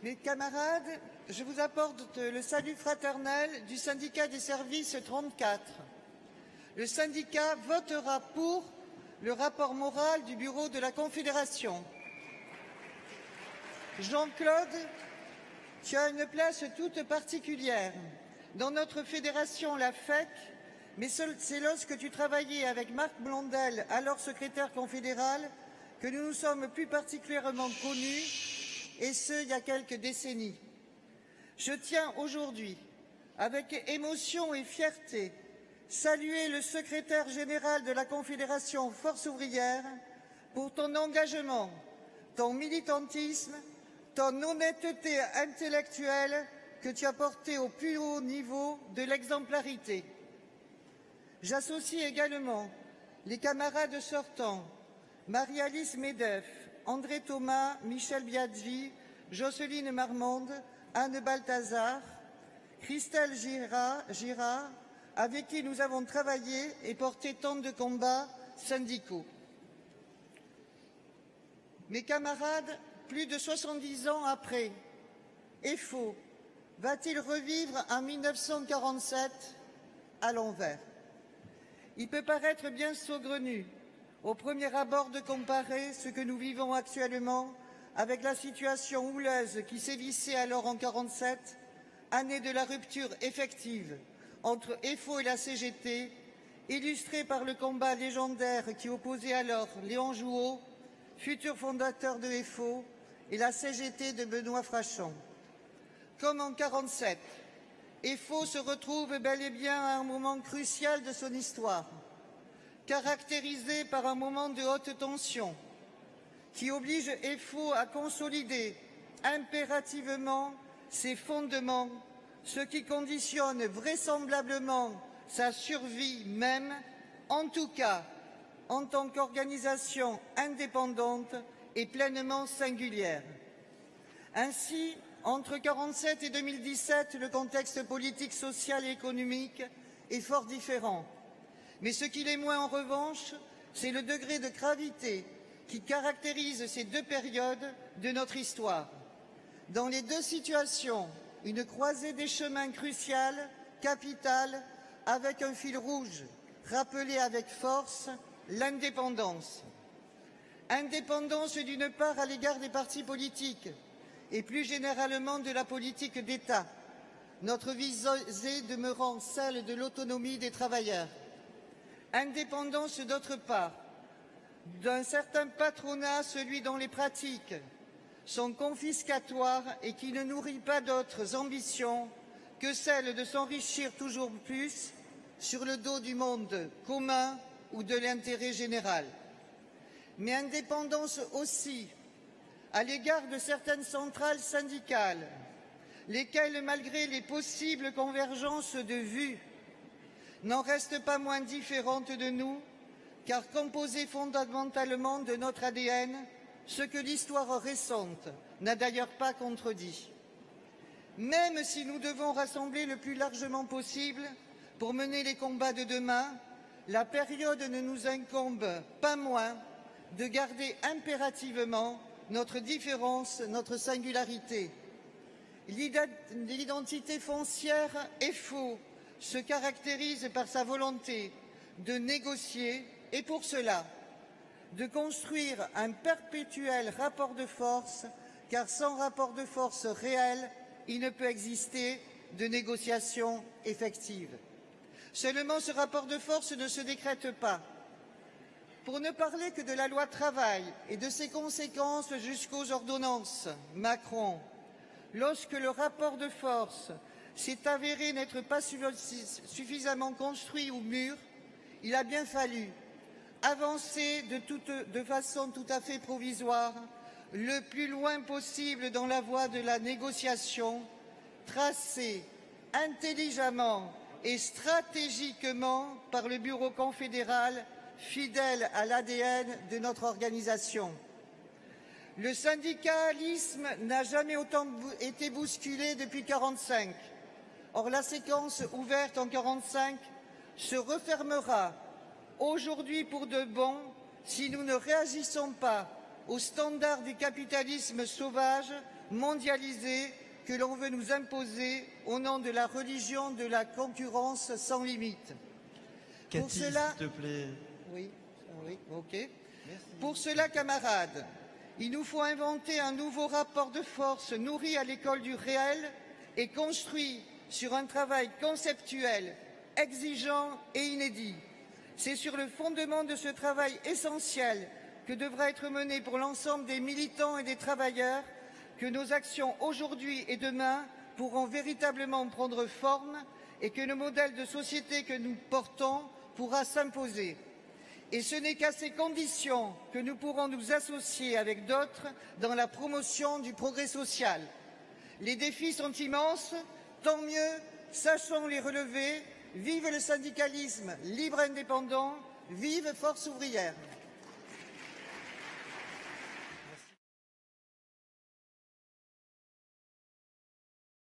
Mes camarades, je vous apporte le salut fraternel du syndicat des services 34. Le syndicat votera pour le rapport moral du bureau de la Confédération. Jean-Claude, tu as une place toute particulière dans notre fédération, la FEC, mais c'est lorsque tu travaillais avec Marc Blondel, alors secrétaire confédéral, que nous nous sommes plus particulièrement connus, et ce, il y a quelques décennies. Je tiens aujourd'hui, avec émotion et fierté, saluer le secrétaire général de la Confédération Force ouvrière pour ton engagement, ton militantisme, ton honnêteté intellectuelle que tu as porté au plus haut niveau de l'exemplarité. J'associe également les camarades sortants, Marie-Alice Medef, André Thomas, Michel Biaggi, Jocelyne Marmande, Anne Balthazar, Christelle Girard, avec qui nous avons travaillé et porté tant de combats syndicaux. Mes camarades, plus de 70 ans après, EFO va-t-il revivre en 1947 à l'envers? Il peut paraître bien saugrenu au premier abord de comparer ce que nous vivons actuellement avec la situation houleuse qui sévissait alors en 1947, année de la rupture effective entre EFO et la CGT, illustrée par le combat légendaire qui opposait alors Léon Jouot, futur fondateur de EFO, et la CGT de Benoît Frachon. Comme en 1947, EFO se retrouve bel et bien à un moment crucial de son histoire, caractérisé par un moment de haute tension qui oblige EFO à consolider impérativement ses fondements, ce qui conditionne vraisemblablement sa survie même, en tout cas en tant qu'organisation indépendante et pleinement singulière. Ainsi, entre 1947 et 2017, le contexte politique, social et économique est fort différent. Mais ce qui l'est moins en revanche, c'est le degré de gravité qui caractérise ces deux périodes de notre histoire. Dans les deux situations, une croisée des chemins cruciale, capitale, avec un fil rouge, rappelé avec force, l'indépendance. Indépendance d'une part à l'égard des partis politiques et plus généralement de la politique d'État, notre visée demeurant celle de l'autonomie des travailleurs. Indépendance d'autre part d'un certain patronat, celui dont les pratiques sont confiscatoires et qui ne nourrit pas d'autres ambitions que celle de s'enrichir toujours plus sur le dos du monde commun ou de l'intérêt général. Mais indépendance aussi à l'égard de certaines centrales syndicales, lesquelles, malgré les possibles convergences de vues, n'en restent pas moins différentes de nous, car composées fondamentalement de notre ADN, ce que l'histoire récente n'a d'ailleurs pas contredit. Même si nous devons rassembler le plus largement possible pour mener les combats de demain, la période ne nous incombe pas moins de garder impérativement notre différence, notre singularité. L'identité foncière EFO se caractérise par sa volonté de négocier et pour cela de construire un perpétuel rapport de force, car sans rapport de force réel, il ne peut exister de négociation effective. Seulement, ce rapport de force ne se décrète pas. Pour ne parler que de la loi travail et de ses conséquences jusqu'aux ordonnances Macron, lorsque le rapport de force s'est avéré n'être pas suffisamment construit ou mûr, il a bien fallu avancer de façon tout à fait provisoire, le plus loin possible dans la voie de la négociation, tracée intelligemment et stratégiquement par le bureau confédéral, fidèle à l'ADN de notre organisation. Le syndicalisme n'a jamais autant été bousculé depuis 1945. Or, la séquence ouverte en 1945 se refermera aujourd'hui pour de bon si nous ne réagissons pas aux standards du capitalisme sauvage mondialisée que l'on veut nous imposer au nom de la religion de la concurrence sans limite. Cathy, Pour cela, s'il te plaît. oui, ok. Merci. Pour cela, camarades, il nous faut inventer un nouveau rapport de force nourri à l'école du réel et construit sur un travail conceptuel, exigeant et inédit. C'est sur le fondement de ce travail essentiel que devra être mené pour l'ensemble des militants et des travailleurs que nos actions aujourd'hui et demain pourront véritablement prendre forme et que le modèle de société que nous portons pourra s'imposer. Et ce n'est qu'à ces conditions que nous pourrons nous associer avec d'autres dans la promotion du progrès social. Les défis sont immenses, tant mieux, sachons les relever. Vive le syndicalisme libre et indépendant, vive Force ouvrière.